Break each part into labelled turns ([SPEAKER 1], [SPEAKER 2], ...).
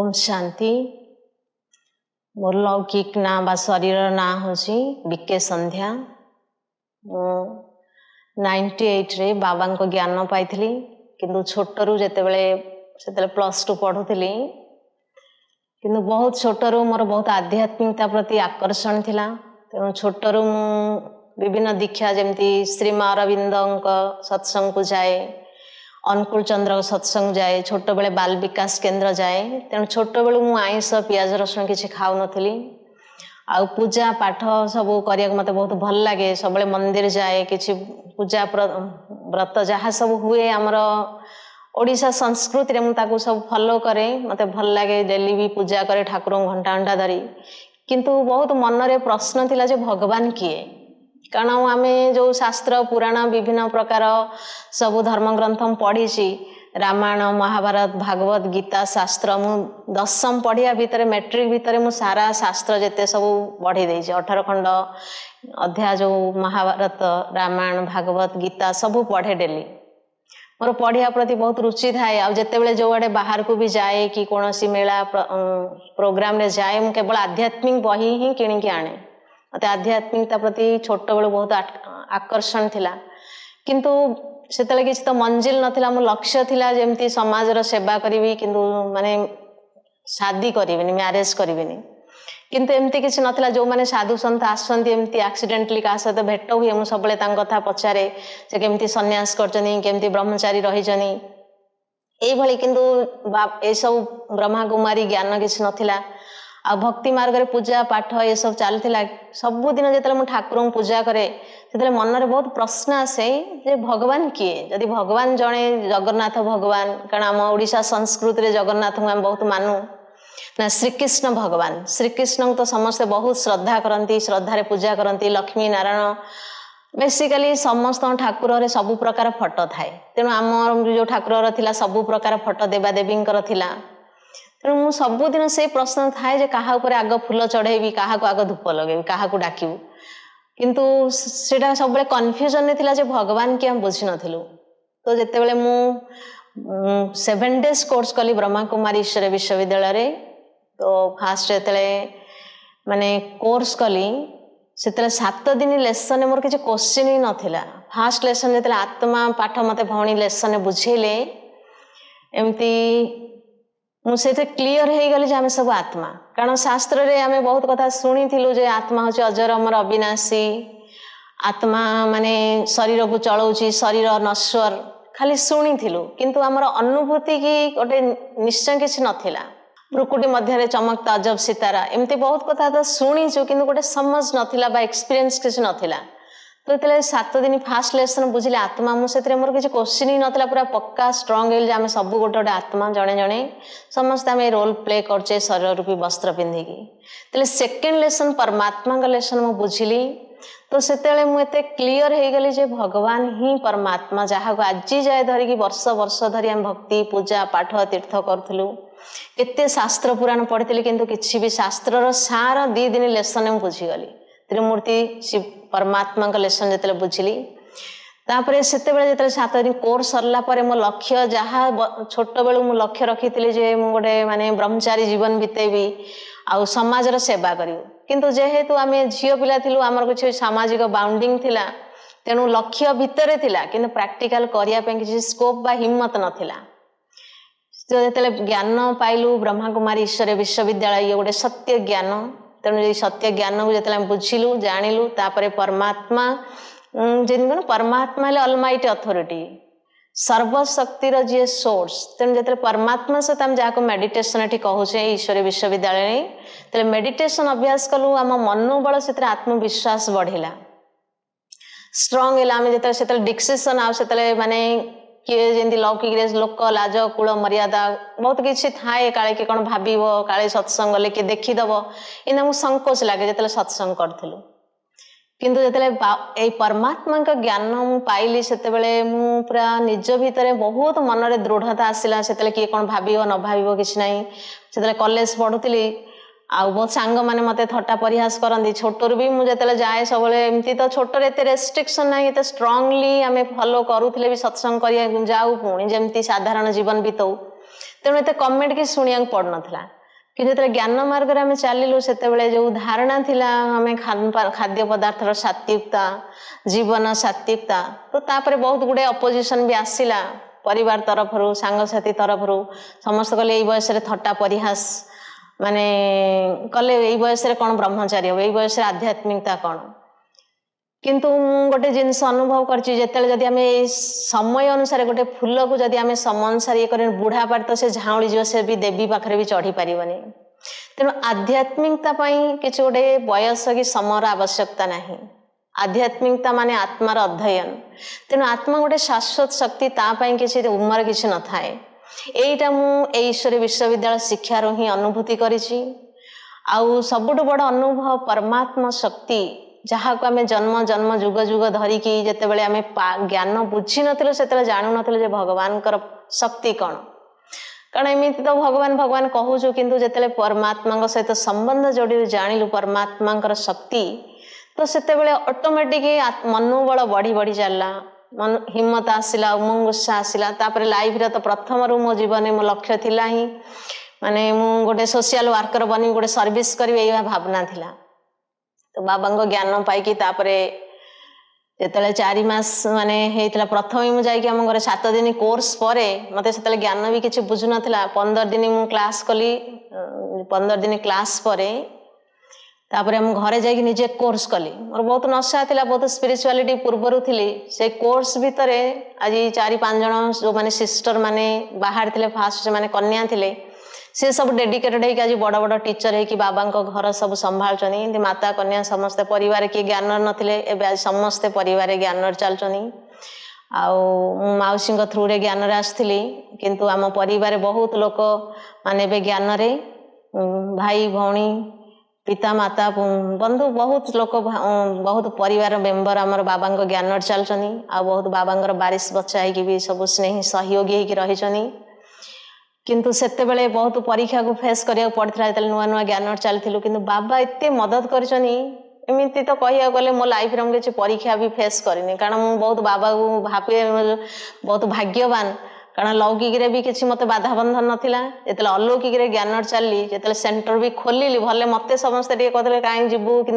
[SPEAKER 1] ओम शांति। मोर लौकिक ना बा शरीर ना हूँ बीके संध्या। 98 रे बाबा को ज्ञान पाई किंतु छोटरू जिते +2 पढ़ुली किंतु बहुत छोटरू मोर बहुत आध्यात्मिकता प्रति आकर्षण थिला। तेणु छोटरू विभिन्न दीक्षा जमती श्रीमा अरविंद सत्संग को जाए, अनुकूल चंद्र सत्संग जाए, छोट बेले बाल विकास केंद्र जाए। तेणु छोट बेलू मु आइंस पियाज रसुण किसी खाऊ नथली। आ पूजा पाठ सब करिया मते बहुत भल लगे। सब मंदिर जाए, किसी पूजा व्रत जहाँ सब हुए आमर ओडिशा संस्कृति रे मुझे सब फॉलो करे, मते भल लगे। डेली भी पूजा करे, ठाकुर घंटा घंटा धरी। किंतु बहुत मन रे प्रश्न थिला जे भगवान किए। कारण आमे जो शास्त्र पुराण विभिन्न प्रकार सब धर्म ग्रंथ पढ़ी, रामायण महाभारत भागवत गीता शास्त्र मु 10वीं पढ़िया भितर मैट्रिक भितर मु सारा शास्त्र जेते सब पढ़ी देइछि। 18 खंड अध्याय जो महाभारत रामायण भागवत गीता सब पढ़े डेली। मोर पढ़िया प्रति बहुत रुचि थाए। आ जेते बेले जो आड़े बाहर को भी जाए कि कौन सी मेला प्रोग्राम रे जाए, मु केवल आध्यात्मिक बही ही किणिकी आने। मते आध्यात्मिकता प्रति छोट बेलू बहुत आकर्षण थिला। किंतु सेतले किछि तो मंजिल नथिला। मो लक्ष्य थिला जेमती समाजर सेवा करिवि, किंतु माने शादी करिविनी, मैरिज करिविनी। किंतु एमती किछि नथिला। जो माने साधु संत आसंती एमती एक्सीडेंटली का सहित भेट हुए, मु सबले तांग कथा पचारे से केमती सन्यास करचनी, केमती ब्रह्मचारी रहिचनी एई भली। किंतु ए सब ब्रह्मा कुमारी ज्ञान किछि नथिला। आ भक्ति मार्ग रे पूजा पाठ ये सब चलता। सबुदिन जो ठाकुर पूजा करे से मन में बहुत प्रश्न आसे जे भगवान किए। जदि भगवान जड़े जगन्नाथ भगवान, कारण आम ओडिशा संस्कृति रे जगन्नाथ को आम बहुत मानु ना। श्रीकृष्ण भगवान, श्रीकृष्ण तो समस्ते बहुत श्रद्धा करती, श्रद्धार पूजा करती। लक्ष्मी नारायण बेसिकली समस्त ठाकुर रे सबु प्रकार फोटो थाए। तेणु आम जो ठाकुर थिला सबु प्रकार फोटो देवादेवी थिला। तेणु मु सबुदिन से प्रश्न थाए जे कहा ऊपर आग फूल चढ़ेबी, क्या आग धूप लगे, क्या डाकू। किंतु सेटा सब कन्फ्यूजन थिला जे भगवान की हम बुझी नथिलु। तो जेते बेले मु 7 डेज कोर्स कली ब्रह्मा कुमारी ईश्वर विश्वविद्यालय रे। तो फास्ट जेते माने कोर्स कली से 7 दिन लेसन मोर किसी क्वेश्चन ही नथिला। फास्ट लेसन जेते आत्मा पाठ मते भौणी लेसन बुझेले एमती मुझे क्लीयर हो गली आम सब आत्मा। कारण शास्त्र रे आमे बहुत कथा शुणी थिलु जे आत्मा हूँ अजर अमर अविनाशी। आत्मा माने शरीर को चलाउची, शरीर नश्वर खाली शुणी थिलु। किंतु आमर अनुभूति की गोटे निश्चय किसी नथिला। ब्रुकुटी मध्य चमकता अजब सितारा एमती बहुत कथा तो शुणीचु, किंतु गोटे समझ नथिला बा एक्सपीरियंस किसी नथिला। तो ये 7 दिन फास्ट लेसन बुझिले आत्मा मुझे मोर किसी क्वेश्चन ही नथिला। पूरा पक्का स्ट्रंग है आम सब गोटे गोटे आत्मा जड़े जड़े समस्त आम रोल प्ले करचे शरीर रूपी वस्त्र पिंधिकी। तेल सेकेंड लेसन परमात्मा का लेसन मु बुझिली। तो से मुझे क्लीयर हो गली जे भगवान ही परमात्मा, जहाँ को आज जाए धरिकी वर्ष वर्ष धरी आम भक्ति पूजा पाठ तीर्थ करूँ। केते शास्त्र पुराण पढ़ी, किंतु किसी भी शास्त्र सार 2 दिन लेसन मुझे बुझीगली। त्रिमूर्ति शिव परमात्मा का लेसन जिते बुझिली। तापर से 7 दिन कोर्स सरला परे मो लक्ष्य जहाँ छोट बेलू मु लक्ष्य रखी जे मु गोटे माने ब्रह्मचारी जीवन बितेबी आ समाजर सेवा करियो। किंतु जेहेतु आम झील पिला थिलु, आमर कुछ सामाजिक बाउंडिंग थिला। तेणु लक्ष्य भितर थिला, किंतु प्रैक्टिकल करिया पे किसी स्कोप बा हिम्मत नथिला। तो जेते ज्ञान पाइलु ब्रह्मा कुमारी ईश्वर विश्वविद्यालय ये गोटे सत्य ज्ञान। तेणु ये सत्य ज्ञान को जो बुझिलु जानिलु, तापर परमात्मा जिन परमात्मा अलमाइटी अथॉरिटी सर्वशक्तिर जी सोर्स। तेणु जो परमात्मा सहित आम जहाँ मेडिटेशन ये कहूचे ईश्वर विश्वविद्यालय, तेरे मेडिटेशन अभ्यास कलु आम मनोबल से आत्मविश्वास बढ़िला, स्ट्रंग है। आम जो डिक्सिशन आते माने किए जमी लौकिक लोक लाज कूल मर्यादा बहुत किसी थाए। काले कि कौन भाव काले सत्संग गले किए देखीदब इन मुझे संकोच लगे जो सत्संग करूँ। किंतु जो परमात्मा का ज्ञान मु पाइली से पूरा निज भितर बहुत मन में दृढ़ता आसला। से किए कौन भाव न भाव किसी ना। से कॉलेज पढ़ुली आ बहुत सांग मैंने मत थट्टा परिहास करती। छोटरू भी मुझे जाए सब एमती तो छोटर एत रेस्ट्रिक्शन ना, ये स्ट्रांगली आम फॉलो करूले भी सत्संग कर जाऊ पुणी जमती साधारण जीवन बीतऊ। तेणु एत कमेंट कि शुणा पड़ नाला। कि जो ज्ञान मार्ग आम चलू से जो धारणा थिला आम खाद्य पदार्थर सात्विकता जीवन सात्विकता तो तापर बहुत गुड़े अपोजिशन भी आसला परिवार तरफ सांगसाथी तरफ समस्त कले बयस थट्टा परिहास माने कले बयस कौन ब्रह्मचारी हम बयस आध्यात्मिकता कौन किंतु गोटे जिनस अनुभव करते आम समय अनुसार गोटे फूल को जदि आम समय अनुसार ये करें बुढ़ा पार तो से झाऊली जो से भी देवी पाखे भी चढ़ी पारनी तेणु आध्यात्मिकता किसी गोटे बयस कि समय आवश्यकता नहीं आध्यात्मिकता माने आत्मार अध्ययन तेणु आत्मा गोटे शाश्वत शक्ति तापाई किसी उमर किसी न थाए यहीटा मुझे ईश्वरी विश्वविद्यालय शिक्षार ही अनुभूति करिछि आउ सबुठ बड़ अनुभव परमात्मा शक्ति जहाँ को आम जन्म जन्म जुग जुग धरिकी जिते बड़े आम ज्ञान बुझी नु से जानू नु भगवान शक्ति कौन कारण एमती तो भगवान भगवान कहूँ किंतु जिते परमात्मा सहित संबंध जोड़ी जानिलु परमात्मा शक्ति तो से ऑटोमेटिक मनोबल बढ़ी बढ़ी चलला मन हिम्मत आसला उमंग उत्साह आसला तापर लाइफ रे तो प्रथम रू मो जीवन मो लक्ष्य थिला ही माने मु गोटे सोशल वर्कर बनी गोटे सर्विस करी यही भावना थिला तो बाबा को ज्ञान पाई तापरे जिते 4 मास माने हेतला प्रथम मु जाई आम घर 7 दिन कोर्स पर मते से ज्ञान भी किसी बुझु नथिला 15 दिन मु क्लास कली 15 दिन क्लास पर तापर हम घरे जाके निजे कोर्स कली मोर बहुत नशा थिला बहुत स्पिरिचुअलिटी पूर्वर थी से कोर्स भितर आज 4-5 जन जो माने सिस्टर माने बाहर थिले फास्ट से माने कन्या थिले से सब डेडिकेटेड है आज बड़ बड़ टीचर है कि बाबा घर सब संभालुं माता कन्या समस्ते परिवार किए ज्ञान नथिले एबे आज समस्ते परिवार ज्ञान चलुं आउसी थ्रू रे ज्ञान आसती किंतु आम परिवार बहुत लोक माने ज्ञान रे भाई भौणी पिता माता बंधु बहुत लोक बहुत परिवार मेंबर आमर बाबा ज्ञान चलुं आ बहुत बाबा बारिश बच्चा है भी सब स्नेही सहयोगी होगी रही किंतु सेते बेले बहुत परीक्षा को फेस करिया पड़ता है नुआ नुआ ज्ञान चलू किंतु बाबा एते मदद करमती तो कह गले मो लाइफ रे किसी परीक्षा भी फेस करनी कारण मु बहुत बाबा को भावे बहुत भाग्यवान कारण लौकिक रे भी किसी मत बाधा बंधन नाला जो अलौकिक रे ज्ञान चलली जो सेंटर भी खोलिली भले मत समस्ते कहते कहीं जीवु कि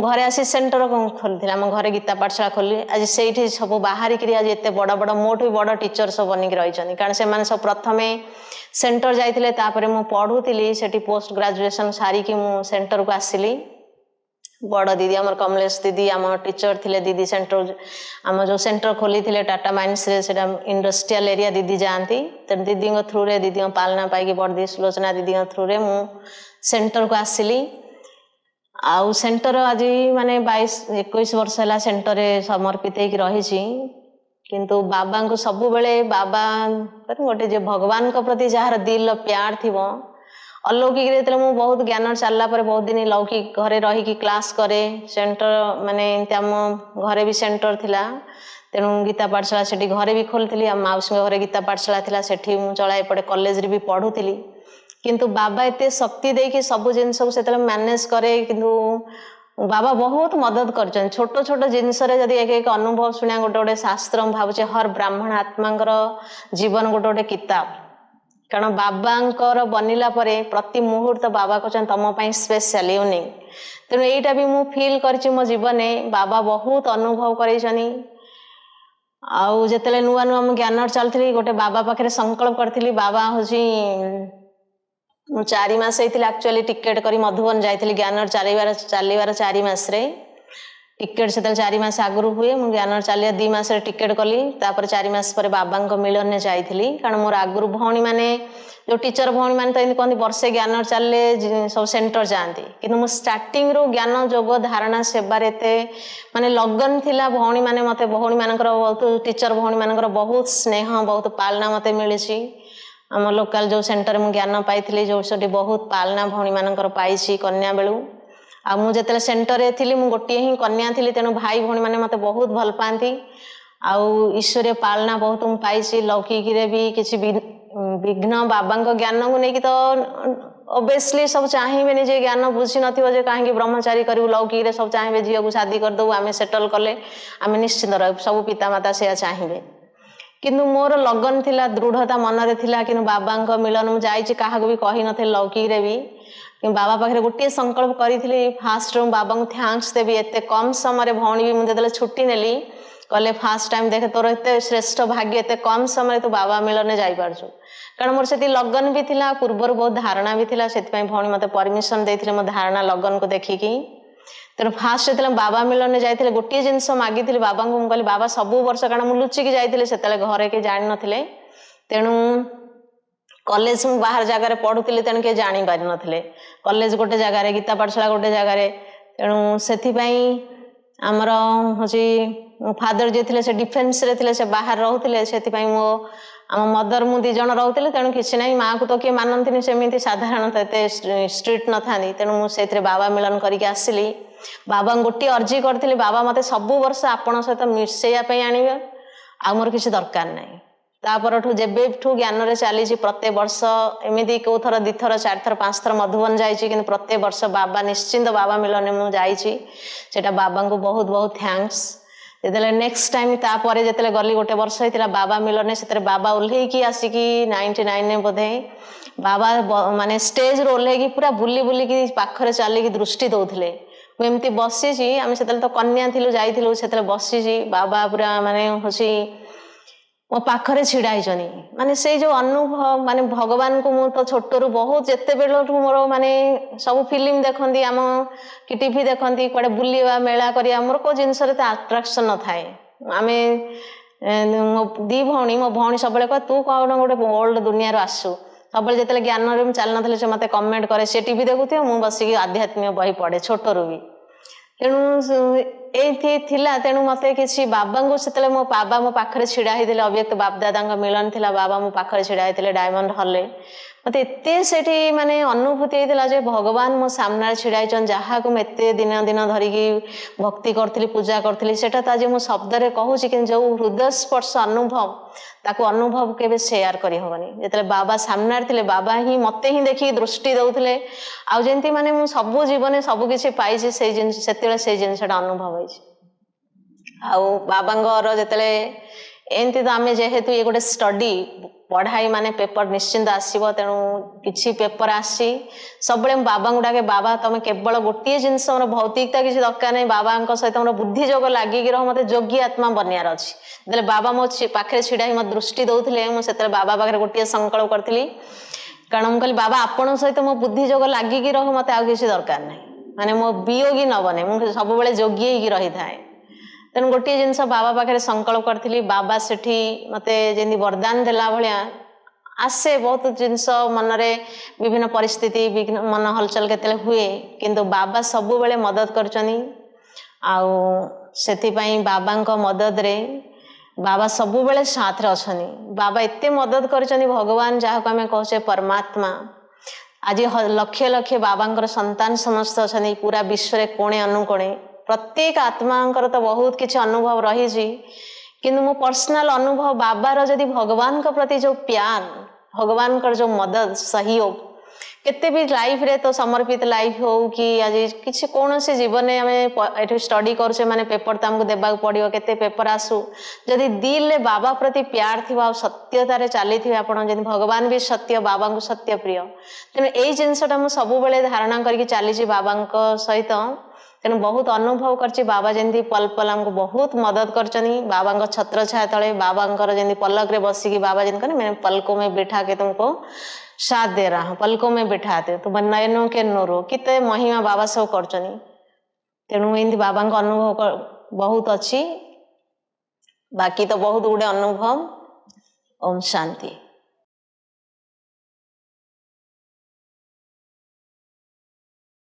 [SPEAKER 1] घरे आसी सेंटर खोली आम घरे गीता पाठशाला खोली आज से सब बाहरिक आज एत बड़ बड़ मोठ भी बड़ टीचर सब बनिक रही कारण से सब प्रथम सेंटर जाते मु पढ़ुली से पोस्ट ग्रेजुएशन सारिकी मु सेंटर को आसली बड़ दीदी आम कमलेश दीदी आम टीचर थिले दीदी सेंटर आम जो सेंटर खोली थे टाटा माइंस रे सेटा इंडस्ट्रियल एरिया दीदी जाती तेणु दीदी थ्रू रे दीदी पालना पाई बड़ी सुलोचना दीदी थ्रू रे मु सेंटर को आसली आउ सेंटर आज माने 22-21 वर्ष है सेंटर समर्पित होकर रही किंतु बाबा को सब बेले बाबा गोटे जो भगवान को प्रति जार दिल प्यार थी अलौकिक रे मु बहुत ज्ञान चलला पर बहुत दिन लौकिक घरे रही कि क्लास करे सेंटर माने आम घरे भी सेंटर थिला तेणु गीता पाठशाला से घरे भी खोलती आम माउसी घरे गीता पाठशाला थिला सेठी मु चला एपटे कॉलेज रे भी पढ़ुली किंतु बाबा एते शक्ति देकी सब जिनस से मैनेज करे किंतु बाबा बहुत मदद कर छोट छोट जिनस जदि एक एक अनुभव शुणा गोटे गोटे शास्त्र भावुचे हर ब्राह्मण आत्मा जीवन गोटे गोटे किताब कारण बाबा बनिला परे प्रति मुहूर्त बाबा कहते तुम स्पेशल यूनिक तेणु यहीटा भी मु फील कर मो जीवन बाबा बहुत अनुभव कर जिते नुआ नुआ मु ज्ञान चलती गोटे बाबा पाखे संकल्प करी बाबा हूँ 4 मास एक्चुअली टिकेट करी मधुबन जाइली ज्ञान चलवार 4 मास टिकेट से 4 मास आगु हुए मुझे ज्ञान चलिया 2 मास टिकेट कली 4 मास पर बाबा मिलन में जाइली कारण मोर आगु भौणी मैंने जो टीचर भौणी मैंने तो कहते वर्षे ज्ञान चलले सब सेंटर जाती कि स्टार्टिंग रू ज्ञान जोग धारणा सेवार एत माने लगन थिला भौणी मैंने मत भौणी मानकर बहुत टीचर भौणी मानकर बहुत स्नेह बहुत पालना मत मिली आम लोकल जो सेंटर में ज्ञान पाई जो से बहुत पालना भौणी मानकर पाई कन्या बेलू आ मुझे सेंटर थी मु गोटे ही कन्या थी तेणु भाई भौणी मैंने मत बहुत भल पाती आउ ईश्वरीय पालना बहुत मुझे पाई लौकिक भी किसी विघ्न बाबा ज्ञान को लेकिन तो ओबियसली सब चाहिए जे ज्ञान बुझी न कहीं ब्रह्मचारी करूँ लौकिक सब चाहिए झील को शादी करदे आम सेटल कले आम निश्चिंत रह सब पितामाता से चाहिए किंतु मोर लगन थिला दृढ़ता मनरे थिला कि बाबा मिलन मु जाइछि काहाको भी कहि नथिले लौकिक रे भी कि बाबा पाखरे गोटे संकल्प करिथिली फास्ट रू बाबा को थैंक्स देबी एते कम समय भौणी भी मुझे देले छुट्टी नेली कहले फास्ट टाइम देखे तोर एते श्रेष्ठ भाग्य एते कम समय तू बाबा मिलन जाई पारछु कारण मोर सेती लगन भी थिला पूर्वर बहुत धारणा भी थिला सेति पई भौणी मते परमिशन देथिले मो धारणा लगन को देखिकी तेणु फास्ट जो बाबा मिलन जाइए गोटे जिनस मागिली बाबा को कहली बाबा सबू वर्ष कारण मुझे लुचिकी जाइए से घरे के जान नथिले तेणु कॉलेज बाहर जगार पढ़ुली तेणु किए जानी पारि नथिले कॉलेज गोटे जगार गीता पाठशाला गोटे जगार तेणु से आमर हूँ मो फादर जी थे डिफेन्स रे थे बाहर रोते से मो आम मदर मु दी जन रोते तेणु किसी ना माँ को तो किए मानती सेमती साधारणतः एत स्ट्रिक्ट न था तेणु मुझे बाबा मिलन करके आसली बाबा गोटे अर्जी करी बाबा मत सबू वर्ष आपण सहित मिसेयापी आने आ मोर किसी दरकार ना तापरठू जेबेठू ज्ञान रे चली प्रत्येक वर्ष एमती कौ थर दी थर चार थर पांच थर मधुबन जाइए कि प्रत्येक वर्ष बाबा निश्चिंत बाबा मिलन मुझे बाबा को बहुत बहुत थैंक्स जो नेक्स्ट टाइम तापर जो गली गोटे वर्ष होता बाबा मिलन से बाबा ओह्लैकी आसिकी 99 बोधे बाबा माने स्टेज रो ओह्लैकी पूरा बुली बुलिकी पाखरे चलिकी दृष्टि दौले मुझे बसी आम से तो कन्या थी जाइलु से बसी बाबा पूरा माने हूँ मो पाखरे छिड़ाई माने से जो अनुभव माने भगवान को मु तो छोट रू बहुत जिते बेलू मोर माने सब फिल्म देखती आम कि टीवी देखती कड़े बुलवा मेला करिया मोर को जिनस आट्राक्शन न थाए आम दी भौणी मो भौणी सब कह तू कौन गोटे ओल्ड दुनिया आसू सब जो ज्ञान रे चल ना से मत कमेंट करे सी टीवी देखुए मुझे बसिक आध्यात्मिक बही पढ़े छोट रू भी तेणु थिला तेणु मत कि बाबा को से मो बाबा मो पाखे छिड़ा होते अव्यक्त बापदादा मिलन थिला बाबा मो पाखे छिड़ा होते डायमंड हॉल मत एत माने अनुभूति होता भगवान मो सामने छिड़ा जहाँ को मुझे दिन दिन धरिकी भक्ति करी पूजा करी से आज मो शब्द कहूँ कि जो हृदय स्पर्श अनुभव ताको अनुभव के शेयर करहबनी जो बाबा सामने थे बाबा ही मत ही देखिए दृष्टि दौले आमती माने मु सबू जीवन सबकि पाई से जिनसा अनुभव हो बाबा जिते एमती तो आम जेहेतु ये गोटे स्टडी पढ़ाई माने पेपर निश्चिंत आसो तेणु किसी पेपर आसी सब बाबा को डाके बाबा तुम केवल गोटे जिनस मोर भौतिकता किसी दरकार नहीं बाबा सहित मोर बुद्धि जोग लगिकी रह मत योगी आत्मा बनयार अच्छी जो बाबा मो पाखे छिड़ा मत दृष्टि दौले मुझे बाबा पाखे गोटे संकल्प करी कारण मुझे कहली बाबा आपण सहित मो बुद्धि जोग लगिकी रह मत आ किसी दरकार नहीं माने मो वियोगी न बने मुझे सब जोगी ही रही थाए तेणु गोटे जिनस बाबा पाखे संकल्प करी बाबा से मत जमी वरदान देला भाया आसे बहुत जिनस मनरे विभिन्न परिस्थिति मन हलचल केते हुए किंतु बाबा सबु बेले मदद करचनी बाबा मदद रे बाबा सबु बेले साथ रे अछनी बाबा एते मदद करचनी भगवान जहाँ को आम कहे परमात्मा आज लक्ष लक्ष बाबा संतान समस्त अछनी पूरा विश्व कोणे अनुकोणे प्रत्येक आत्मा तो बहुत किसी अनुभव रही किंतु मो पर्सनल अनुभव बाबार जदि भगवान को प्रति जो प्यार भगवान का जो मदद सहयोग केते भी लाइफ रे तो समर्पित लाइफ हो कि आज किसी कौन से जीवन में आम ये स्टडी करे माने पेपर तो आमको देवा पड़ो केते पेपर आसू जदि दिल ले बाबा प्रति प्यार थी सत्यतार चली थे आप भगवान भी सत्य बाबा को सत्य प्रिय तेणु यही जिनसटा मुझे सब धारणा करके चली बाबा सहित तेणु बहुत अनुभव कर बाबा जमी पल पल आमको बहुत मदद कर बाबा छत्र छाया तले बाबा जमी पलक रे बसिकी बाबा जमी कहने मैं पलकों में बैठा के तुमको साथ दे रहा हूँ पलकों में बैठाते तुम नयनों के नूरो कितने महिमा बाबा सब कर तेणु एमती बाबा अनुभव बहुत अच्छी बाकी तो बहुत गुड़े अनुभव ओम शांति।